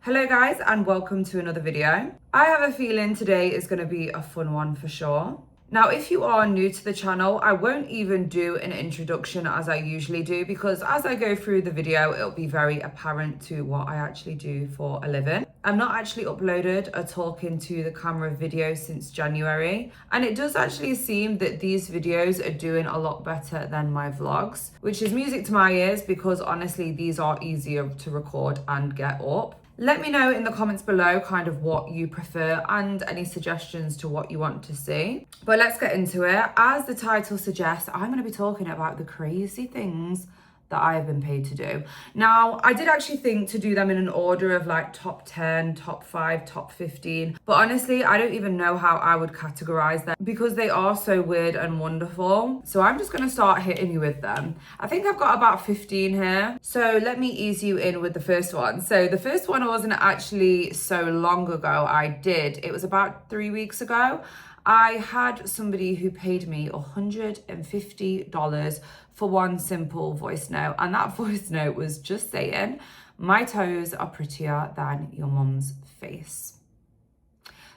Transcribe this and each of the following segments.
Hello guys and welcome to another video. I have a feeling today is going to be a fun one for sure. Now if you are new to the channel, I won't even do an introduction as I usually do because as I go through the video it'll be very apparent to what I actually do for a living. I've not actually uploaded a talking to the camera video since January, and it does actually seem that these videos are doing a lot better than my vlogs, which is music to my ears because honestly these are easier to record and get up. Let me know in the comments below kind of what you prefer and any suggestions to what you want to see. But let's get into it. As the title suggests, I'm going to be talking about the crazy things that I have been paid to do. Now, I did actually think to do them in an order of like top 10, top 5, top 15. But honestly, I don't even know how I would categorize them because they are so weird and wonderful. So I'm just gonna start hitting you with them. I think I've got about 15 here. So let me ease you in with the first one. So the first one wasn't actually so long ago. It was about 3 weeks ago. I had somebody who paid me $150 for one simple voice note. And that voice note was just saying, my toes are prettier than your mum's face.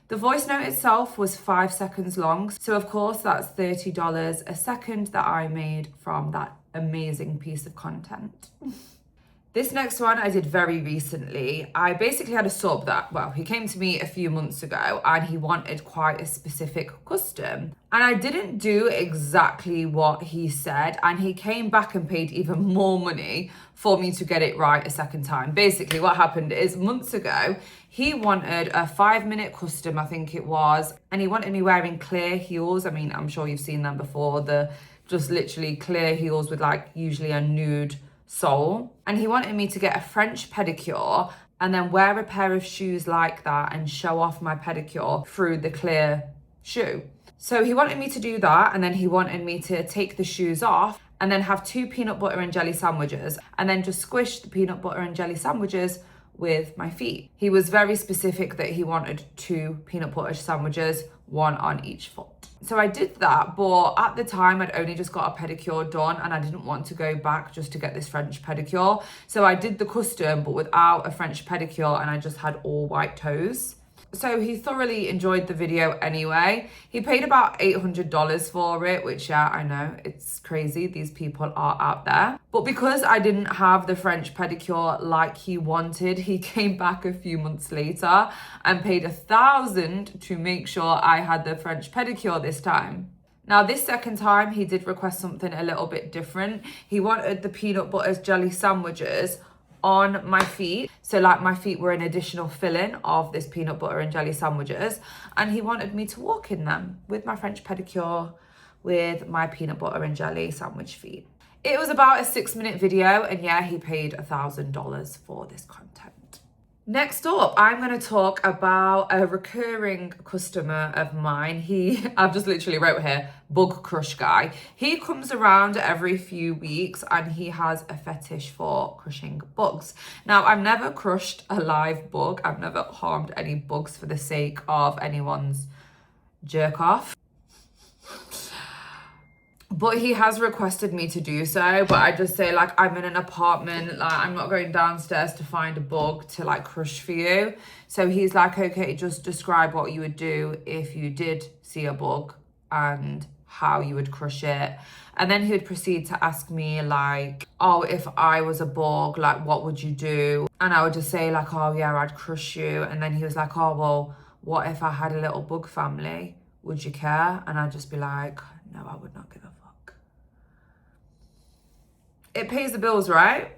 The voice note itself was 5 seconds long. So of course that's $30 a second that I made from that amazing piece of content. This next one I did very recently. I basically had a sub that, well, he came to me a few months ago and he wanted quite a specific custom. And I didn't do exactly what he said, and he came back and paid even more money for me to get it right a second time. Basically what happened is months ago, he wanted a 5-minute custom, I think it was, and he wanted me wearing clear heels. I mean, I'm sure you've seen them before, the just literally clear heels with like usually a nude sole. And he wanted me to get a French pedicure and then wear a pair of shoes like that and show off my pedicure through the clear shoe. So he wanted me to do that, and then he wanted me to take the shoes off and then have 2 peanut butter and jelly sandwiches and then just squish the peanut butter and jelly sandwiches with my feet. He was very specific that he wanted 2 peanut butter sandwiches, 1 on each foot. So I did that, but at the time I'd only just got a pedicure done and I didn't want to go back just to get this French pedicure. So I did the custom, but without a French pedicure, and I just had all white toes. So he thoroughly enjoyed the video anyway. He paid about $800 for it, which yeah, I know, it's crazy. These people are out there. But because I didn't have the French pedicure like he wanted, he came back a few months later and paid $1,000 to make sure I had the French pedicure this time. Now this second time, he did request something a little bit different. He wanted the peanut butter jelly sandwiches on my feet, so like my feet were an additional filling of this peanut butter and jelly sandwiches, and he wanted me to walk in them with my French pedicure with my peanut butter and jelly sandwich feet. It was about a 6-minute video, and yeah, he paid $1,000 for this content. Next up, I'm going to talk about a recurring customer of mine. I've just literally wrote here, bug crush guy. He comes around every few weeks and he has a fetish for crushing bugs. Now, I've never crushed a live bug. I've never harmed any bugs for the sake of anyone's jerk off. But he has requested me to do so, but I just say like, I'm in an apartment, like I'm not going downstairs to find a bug to like crush for you. So he's like, okay, just describe what you would do if you did see a bug and how you would crush it. And then he would proceed to ask me like, oh, if I was a bug, like what would you do? And I would just say like, oh yeah, I'd crush you. And then he was like, oh, well, what if I had a little bug family? Would you care? And I'd just be like, no, I would not give a fuck. It pays the bills, right?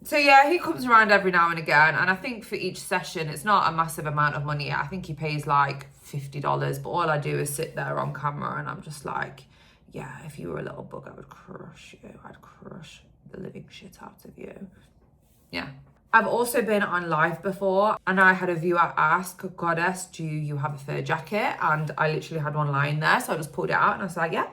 So yeah, he comes around every now and again, and I think for each session it's not a massive amount of money. I think he pays like $50, but all I do is sit there on camera and I'm just like, yeah, if you were a little bug, I would crush you. I'd crush the living shit out of you. Yeah. I've also been on live before, and I had a viewer ask, Goddess, do you have a fur jacket? And I literally had one lying there, so I just pulled it out and I was like, yeah,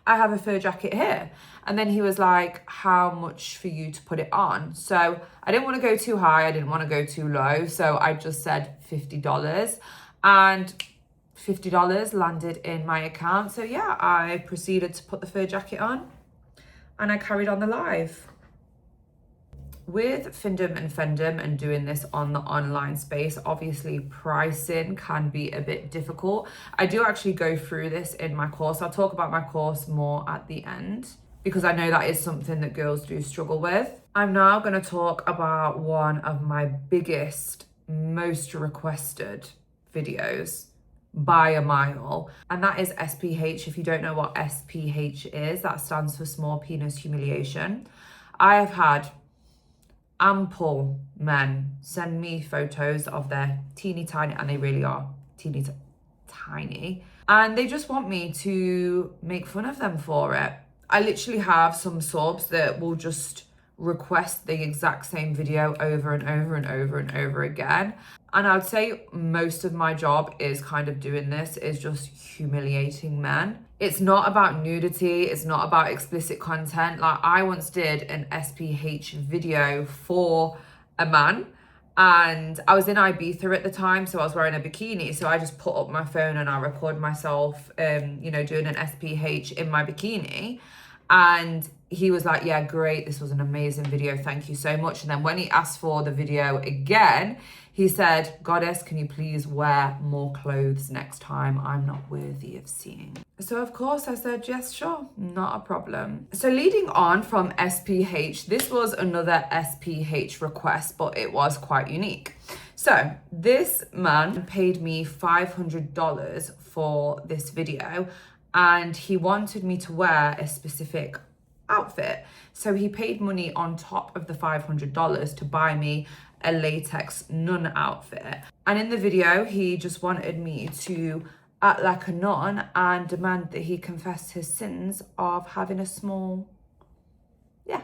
I have a fur jacket here. And then he was like, how much for you to put it on? So I didn't want to go too high, I didn't want to go too low, so I just said $50, and $50 landed in my account. So yeah, I proceeded to put the fur jacket on and I carried on the live. with Findom and Femdom and doing this on the online space, obviously pricing can be a bit difficult. I do actually go through this in my course. I'll talk about my course more at the end because I know that is something that girls do struggle with. I'm now going to talk about one of my biggest, most requested videos by a mile, and that is SPH. If you don't know what SPH is, that stands for small penis humiliation. I have had ample men send me photos of their teeny tiny, and they really are teeny tiny, and they just want me to make fun of them for it. I literally have some subs that will just request the exact same video over and over and over and over again. And I'd say most of my job is kind of doing this, is just humiliating men. It's not about nudity, it's not about explicit content. Like, I once did an SPH video for a man, and I was in Ibiza at the time, so I was wearing a bikini. So I just put up my phone and I record myself, you know, doing an SPH in my bikini. And he was like, yeah, great, this was an amazing video, thank you so much. And then when he asked for the video again, he said, Goddess, can you please wear more clothes next time? I'm not worthy of seeing. So of course I said, yes, sure, not a problem. So leading on from SPH, this was another SPH request, but it was quite unique. So this man paid me $500 for this video, and he wanted me to wear a specific outfit. So he paid money on top of the $500 to buy me a latex nun outfit. And in the video, he just wanted me to act like a nun and demand that he confess his sins of having a small, yeah.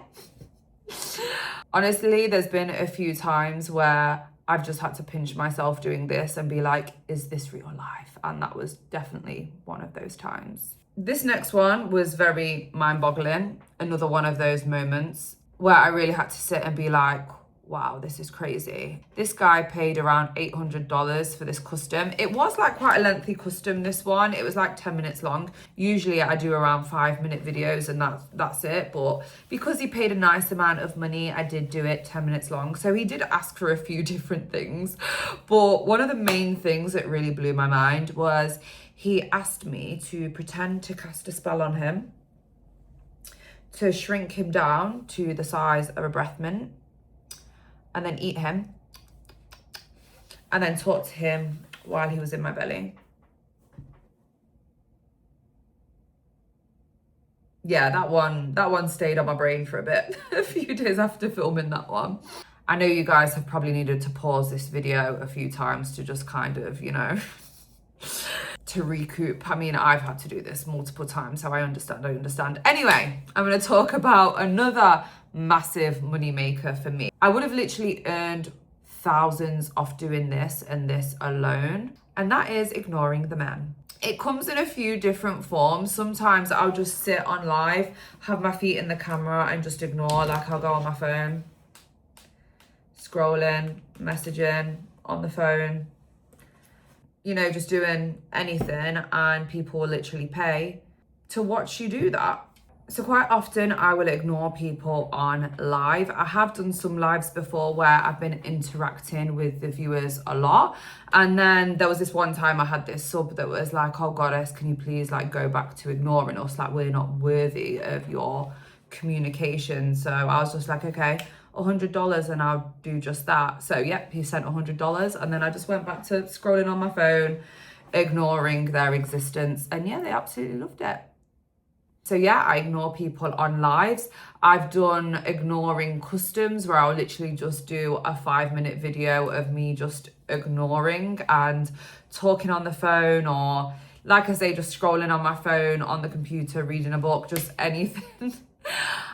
Honestly, there's been a few times where I've just had to pinch myself doing this and be like, is this real life? And that was definitely one of those times. This next one was very mind-boggling. Another one of those moments where I really had to sit and be like, wow, this is crazy. This guy paid around $800 for this custom. It was like quite a lengthy custom, this one. It was like 10 minutes long. Usually I do around 5-minute videos and that's it. But because he paid a nice amount of money, I did do it 10 minutes long. So he did ask for a few different things. But one of the main things that really blew my mind was he asked me to pretend to cast a spell on him, to shrink him down to the size of a breath mint, and then eat him, and then talk to him while he was in my belly. Yeah, that one stayed on my brain for a bit, a few days after filming that one. I know you guys have probably needed to pause this video a few times to just kind of, you know, to recoup. I mean, I've had to do this multiple times, so I understand. Anyway, I'm going to talk about another massive money maker for me. I would have literally earned thousands off doing this and this alone, and that is ignoring the men. It comes in a few different forms. Sometimes I'll just sit on live, have my feet in the camera and just ignore. Like, I'll go on my phone, scrolling, messaging on the phone, you know, just doing anything, and people will literally pay to watch you do that. So quite often I will ignore people on live. I have done some lives before where I've been interacting with the viewers a lot. And then there was this one time I had this sub that was like, oh Goddess, can you please like go back to ignoring us? Like, we're not worthy of your communication. So I was just like, okay, $100 and I'll do just that. So yep, he sent $100, and then I just went back to scrolling on my phone, ignoring their existence. And yeah, they absolutely loved it. So yeah, I ignore people on lives. I've done ignoring customs where I'll literally just do a 5-minute video of me just ignoring and talking on the phone, or like I say, just scrolling on my phone, on the computer, reading a book, just anything.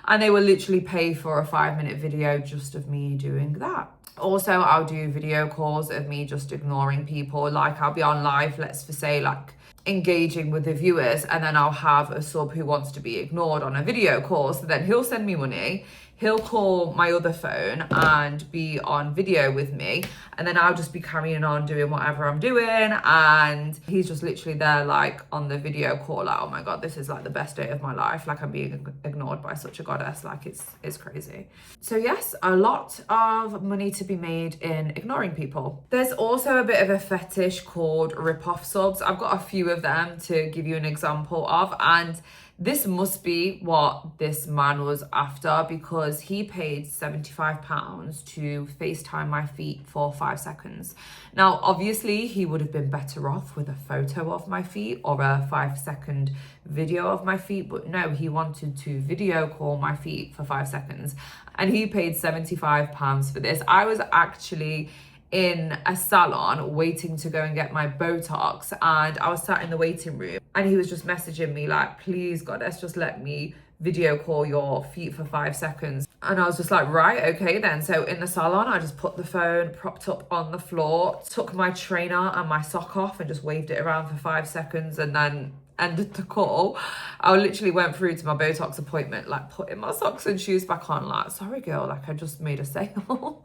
And they will literally pay for a 5-minute video just of me doing that. Also, I'll do video calls of me just ignoring people. Like, I'll be on live, let's say, like engaging with the viewers, and then I'll have a sub who wants to be ignored on a video call. So then he'll send me money, he'll call my other phone and be on video with me, and then I'll just be carrying on doing whatever I'm doing, and he's just literally there like on the video call, like, oh my god, this is like the best day of my life, like I'm being ignored by such a goddess, like it's crazy. So yes, a lot of money to be made in ignoring people. There's also a bit of a fetish called rip-off subs. I've got a few of them to give you an example of, and this must be what this man was after, because he paid £75 to FaceTime my feet for 5 seconds. Now, obviously, he would have been better off with a photo of my feet or a 5-second video of my feet, but no, he wanted to video call my feet for 5 seconds, and he paid £75 for this. I was actually in a salon waiting to go and get my Botox, and I was sat in the waiting room, and he was just messaging me like, please goddess, just let me video call your feet for 5 seconds. And I was just like, right, okay then. So in the salon, I just put the phone propped up on the floor, took my trainer and my sock off and just waved it around for 5 seconds, and then ended the call. I literally went through to my Botox appointment, like putting my socks and shoes back on, like, sorry girl, like I just made a sale.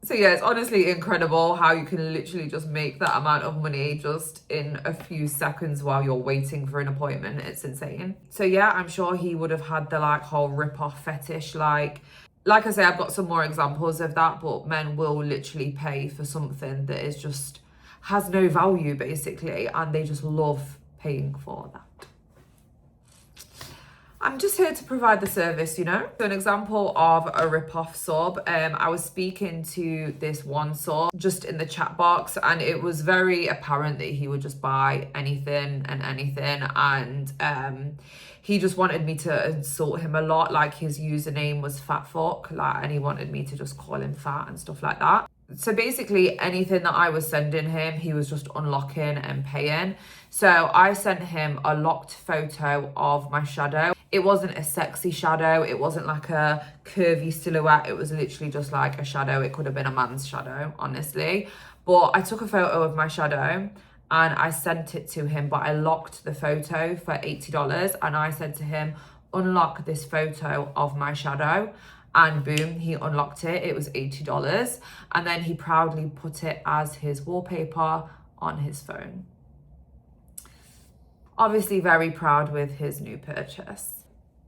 So yeah, it's honestly incredible how you can literally just make that amount of money just in a few seconds while you're waiting for an appointment. It's insane. So yeah, I'm sure he would have had the like whole rip-off fetish. Like I say, I've got some more examples of that, but men will literally pay for something that is just has no value basically, and they just love paying for that. I'm just here to provide the service, you know. So an example of a rip-off sub, I was speaking to this one sub just in the chat box, and it was very apparent that he would just buy anything and anything, and he just wanted me to insult him a lot. Like his username was fat fuck, like, and he wanted me to just call him fat and stuff like that. So basically anything that I was sending him, he was just unlocking and paying. So I sent him a locked photo of my shadow. It wasn't a sexy shadow. It wasn't like a curvy silhouette. It was literally just like a shadow. It could have been a man's shadow, honestly. But I took a photo of my shadow and I sent it to him, but I locked the photo for $80. And I said to him, unlock this photo of my shadow. And boom, he unlocked it. It was $80. And then he proudly put it as his wallpaper on his phone. Obviously very proud with his new purchase.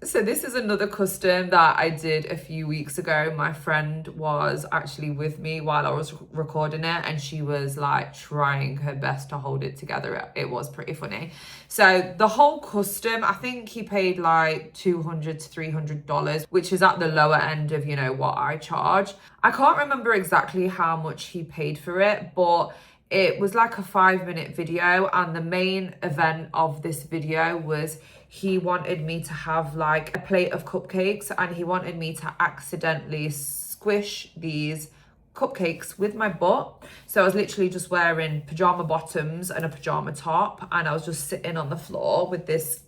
So this is another custom that I did a few weeks ago. My friend was actually with me while I was recording it, and she was like trying her best to hold it together. It was pretty funny. So the whole custom, I think he paid like $200 to $300, which is at the lower end of, you know, what I charge. I can't remember exactly how much he paid for it, but it was like a 5-minute video, and the main event of this video was he wanted me to have like a plate of cupcakes, and he wanted me to accidentally squish these cupcakes with my butt. So I was literally just wearing pajama bottoms and a pajama top, and I was just sitting on the floor with this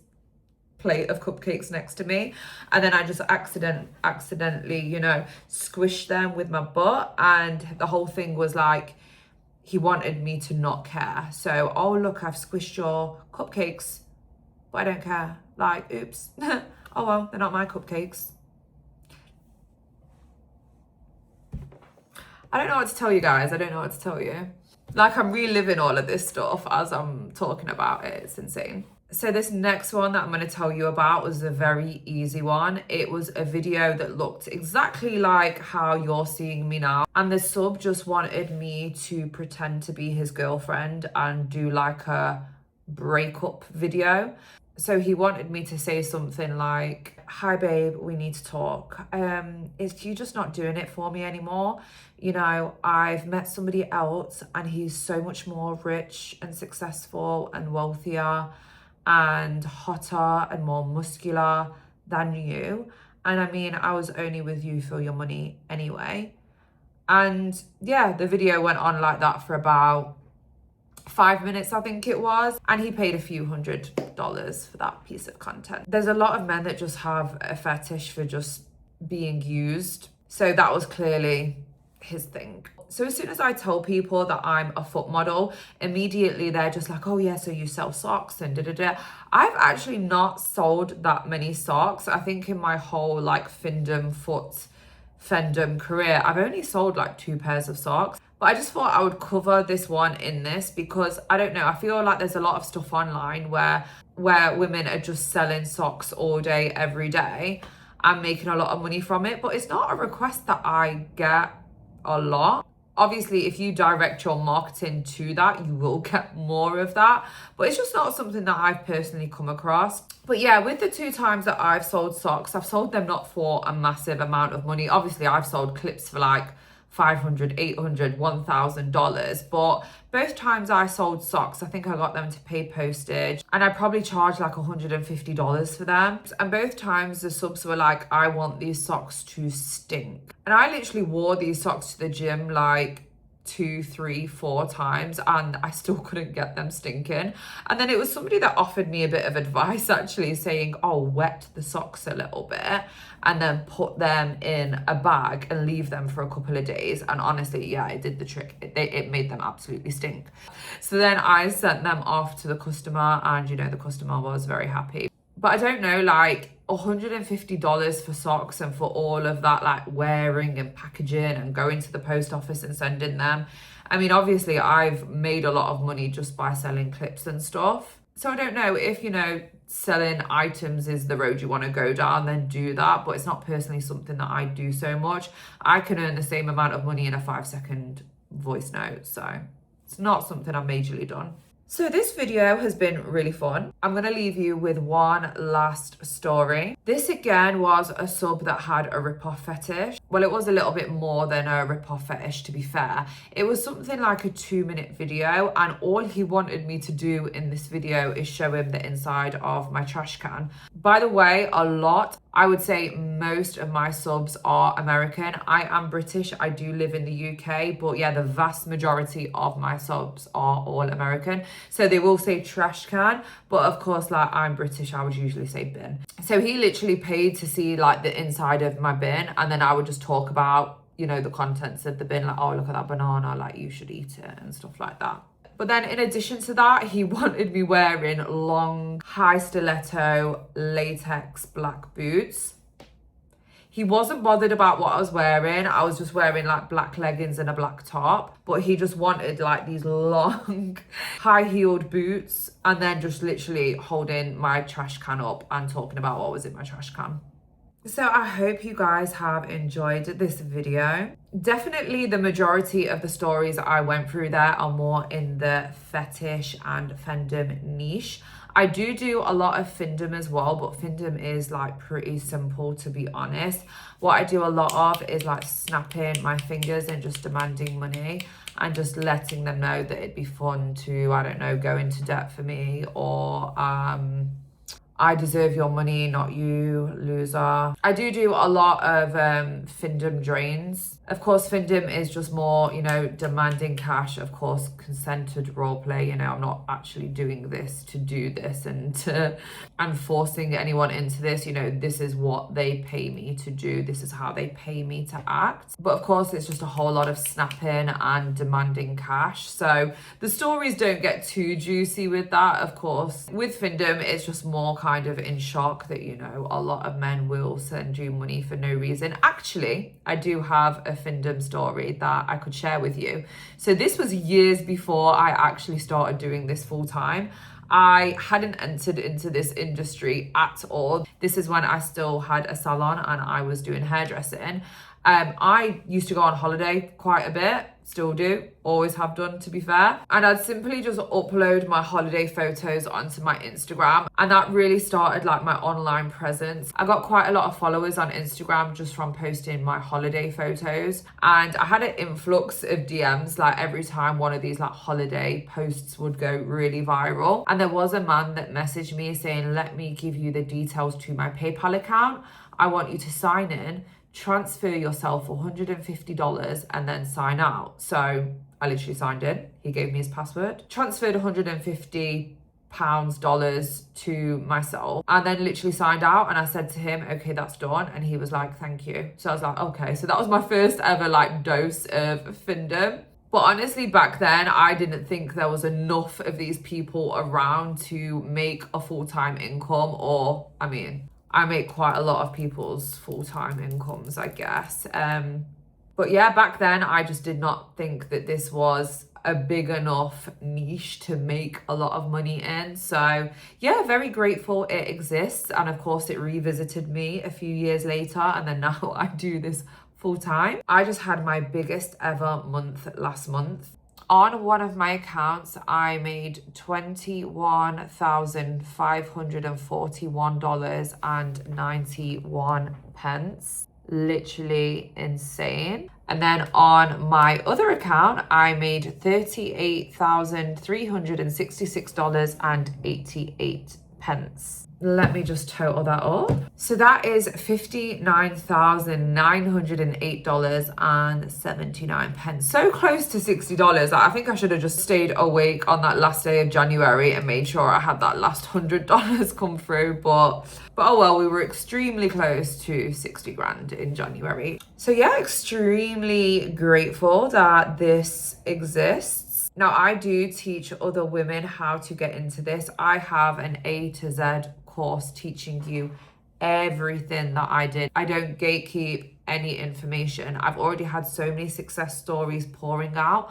plate of cupcakes next to me, and then I just accidentally, you know, squished them with my butt, and the whole thing was like, he wanted me to not care. So, oh look, I've squished your cupcakes, but I don't care. Like, oops. Oh well, they're not my cupcakes. I don't know what to tell you guys. I don't know what to tell you. Like, I'm reliving all of this stuff as I'm talking about it. It's insane. So this next one that I'm going to tell you about was a very easy one. It was a video that looked exactly like how you're seeing me now. And the sub just wanted me to pretend to be his girlfriend and do like a breakup video. So he wanted me to say something like, hi babe, we need to talk. Is you just not doing it for me anymore? You know, I've met somebody else and he's so much more rich and successful and wealthier and hotter and more muscular than you. And I mean, I was only with you for your money anyway. And yeah, the video went on like that for about 5 minutes, I think it was. And he paid a few $100s for that piece of content. There's a lot of men that just have a fetish for just being used. So that was clearly his thing. So as soon as I tell people that I'm a foot model, immediately they're just like, oh yeah, so you sell socks and da-da-da. I've actually not sold that many socks. I think in my whole like Findom career, I've only sold like 2 pairs of socks. But I just thought I would cover this one in this because I don't know, I feel like there's a lot of stuff online where women are just selling socks all day, every day and making a lot of money from it. But it's not a request that I get a lot. Obviously, if you direct your marketing to that, you will get more of that. But it's just not something that I've personally come across. But yeah, with the 2 times that I've sold socks, I've sold them not for a massive amount of money. Obviously, I've sold clips for like $500, $800, $1,000. But both times I sold socks, I think I got them to pay postage and I probably charged like $150 for them. And both times the subs were like, I want these socks to stink. And I literally wore these socks to the gym like 2, 3, 4 times and I still couldn't get them stinking. And then it was somebody that offered me a bit of advice actually, saying, oh, wet the socks a little bit and then put them in a bag and leave them for a couple of days. And honestly, yeah, it did the trick. It made them absolutely stink. So then I sent them off to the customer and, you know, the customer was very happy. But I don't know, like $150 for socks and for all of that, like wearing and packaging and going to the post office and sending them. I mean, obviously I've made a lot of money just by selling clips and stuff. So I don't know if, you know, selling items is the road you want to go down, then do that. But it's not personally something that I do so much. I can earn the same amount of money in a 5-second voice note. So it's not something I've majorly done. So this video has been really fun. I'm going to leave you with one last story. This again was a sub that had a rip-off fetish. Well, it was a little bit more than a rip-off fetish, to be fair. It was something like a 2-minute video and all he wanted me to do in this video is show him the inside of my trash can. By the way, I would say most of my subs are American. I am British. I do live in the UK, but yeah, the vast majority of my subs are all American. So they will say trash can, but of course, like I'm British, I would usually say bin. So he literally paid to see like the inside of my bin, and then I would just talk about, you know, the contents of the bin, like, oh, look at that banana, like you should eat it and stuff like that. But then in addition to that, he wanted me wearing long, high stiletto, latex black boots. He wasn't bothered about what I was wearing. I was just wearing like black leggings and a black top. But he just wanted like these long, high-heeled boots and then just literally holding my trash can up and talking about what was in my trash can. So I hope you guys have enjoyed this video. Definitely the majority of the stories I went through there are more in the fetish and Femdom niche. I do a lot of Findom as well, but Findom is like pretty simple, to be honest. What I do a lot of is like snapping my fingers and just demanding money and just letting them know that it'd be fun to, I don't know, go into debt for me, or I deserve your money, not you, loser. I do a lot of Findom drains. Of course, Findom is just more, you know, demanding cash. Of course, consented roleplay. You know, I'm not actually doing this to do this and forcing anyone into this. You know, this is what they pay me to do. This is how they pay me to act. But of course, it's just a whole lot of snapping and demanding cash. So the stories don't get too juicy with that, of course. With Findom, it's just more kind of in shock that, you know, a lot of men will send you money for no reason. Actually, I do have a Findom story that I could share with you. So this was years before I actually started doing this full time. I hadn't entered into this industry at all. This is when I still had a salon and I was doing hairdressing. I used to go on holiday quite a bit, still do, always have done, to be fair. And I'd simply just upload my holiday photos onto my Instagram. And that really started like my online presence. I got quite a lot of followers on Instagram just from posting my holiday photos. And I had an influx of DMs like every time one of these like holiday posts would go really viral. And there was a man that messaged me saying, let me give you the details to my PayPal account. I want you to sign in, transfer yourself $150 and then sign out. So I literally signed in. He gave me his password, transferred $150 pounds, dollars to myself, and then literally signed out. And I said to him, okay, that's done. And he was like, thank you. So I was like, okay. So that was my first ever like dose of Findom. But honestly, back then, I didn't think there was enough of these people around to make a full-time income. Or, I mean, I make quite a lot of people's full-time incomes, I guess. But yeah, back then, I just did not think that this was a big enough niche to make a lot of money in. So yeah, very grateful it exists. And of course, it revisited me a few years later. And then now I do this full time. I just had my biggest ever month last month. On one of my accounts, I made $21,541.91. Literally insane. And then on my other account, I made $38,366.88. Let me just total that up. So that is $59,908.79. So close to $60. I think I should have just stayed awake on that last day of January and made sure I had that last $100 come through. But oh well, we were extremely close to 60 grand in January. So yeah, extremely grateful that this exists. Now, I do teach other women how to get into this. I have an A to Z course teaching you everything that I did. I don't gatekeep any information. I've already had so many success stories pouring out.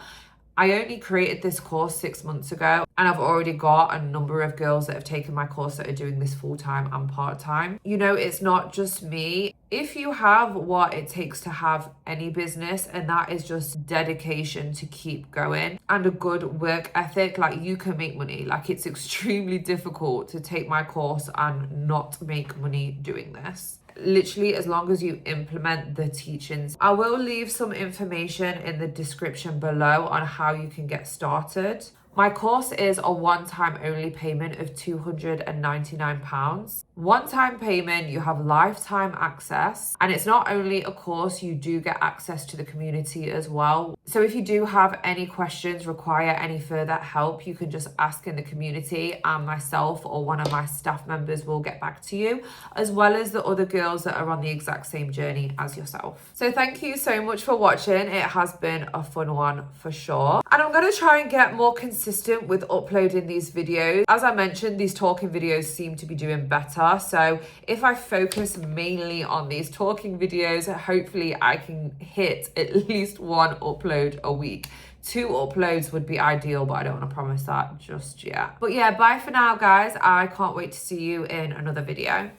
I only created this course 6 months ago, and I've already got a number of girls that have taken my course that are doing this full-time and part-time. You know, it's not just me. If you have what it takes to have any business, and that is just dedication to keep going and a good work ethic, like, you can make money. Like, it's extremely difficult to take my course and not make money doing this. Literally, as long as you implement the teachings. I will leave some information in the description below on how you can get started. My course is a one-time only payment of £299. One-time payment, you have lifetime access. And it's not only a course, you do get access to the community as well. So if you do have any questions, require any further help, you can just ask in the community, and myself or one of my staff members will get back to you, as well as the other girls that are on the exact same journey as yourself. So thank you so much for watching. It has been a fun one for sure. And I'm going to try and get more consistent with uploading these videos. As I mentioned, these talking videos seem to be doing better. So if I focus mainly on these talking videos, hopefully I can hit at least one upload a week. 2 uploads would be ideal, but I don't want to promise that just yet. But yeah, bye for now, guys. I can't wait to see you in another video.